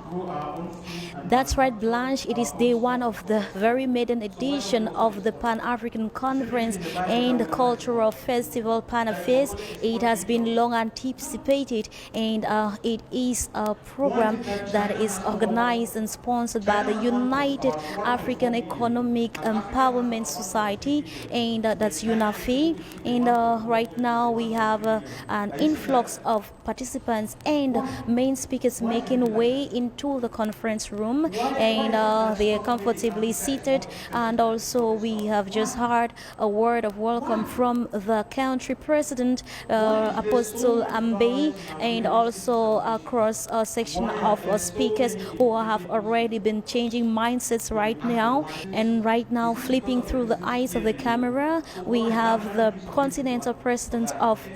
grow our own food and That's right, Blanche. It is day one of the very maiden edition of the Pan-African Conference and the Cultural Festival Pan-Affairs. It has been long anticipated, and it is a program that is organized and sponsored by the United African Economic Empowerment Society, and that's UNAFE. And right now we have an influx of participants and main speakers making way into the conference room, and they are comfortably seated. And also we have just heard a word of welcome from the country president, Apostle Ambe, and also across a section of speakers who have already been changing mindsets right now. And right now, flipping through the eyes of the camera, we have the continental president of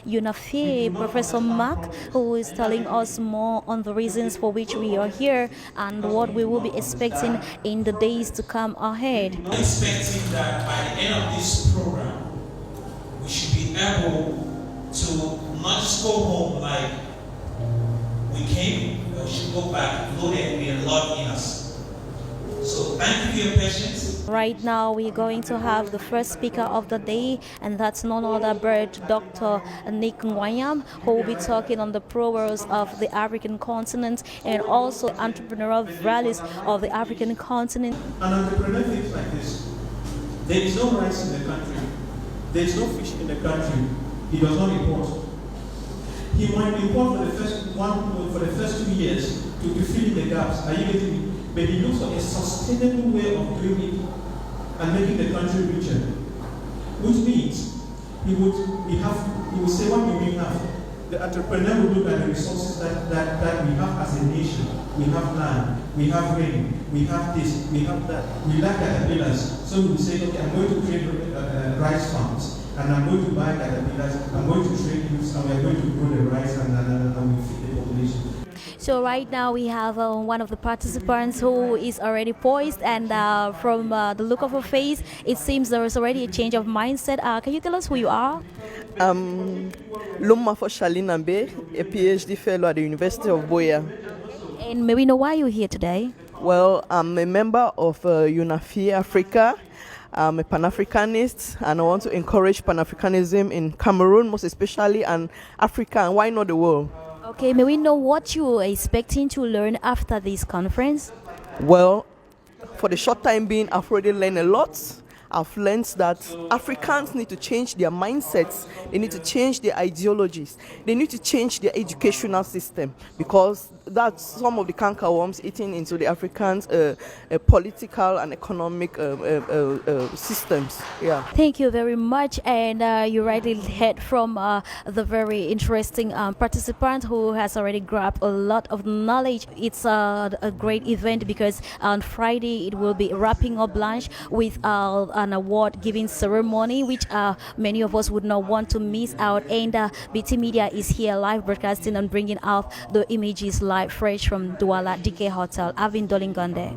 UNAFE, Professor Mark, who is telling us more on the reasons for which we are here and what we will be expecting in the days to come ahead. I'm expecting that by the end of this program, we should be able to not just go home like we came, but we should go back loaded with a lot in us. So thank you for your patience. Right now, we're going to have the first speaker of the day, and that's none other but Dr. Nick Nwayam, who will be talking on the progress of the African continent and also entrepreneurial values of the African continent. An entrepreneur thinks like this: there is no rice in the country, there is no fish in the country, he does not import. He might import for the first 2 years to fill in the gaps. Are you getting me? But he looks for a sustainable way of doing it and making the country richer. Which means he would say, what do we have? The entrepreneur will look at the resources that we have as a nation. We have land, we have rain, we have this, we have that. We lack caterpillars. So we will say, okay, I'm going to create rice farms, and I'm going to buy caterpillars, I'm going to train you, and we're going to grow the rice, and we feed the population. So right now we have one of the participants who is already poised, and from the look of her face, it seems there is already a change of mindset. Can you tell us who you are? Lumafo Shalina Nambe, a PhD fellow at the University of Buea. And may we know why you're here today? Well, I'm a member of UNAFE Africa. I'm a Pan-Africanist, and I want to encourage Pan-Africanism in Cameroon, most especially, and Africa, and why not the world? Okay, may we know what you are expecting to learn after this conference? Well, for the short time being, I've already learned a lot. I've learned that Africans need to change their mindsets, they need to change their ideologies, they need to change their educational system, because that's some of the cankerworms eating into the Africans' political and economic systems. Yeah. Thank you very much, and you rightly heard from the very interesting participant who has already grabbed a lot of knowledge. It's a great event because on Friday it will be wrapping up Blanche with an award-giving ceremony, which many of us would not want to miss out. And BT Media is here live broadcasting and bringing out the images live fresh from Douala DK Hotel. Avin Dolingonde.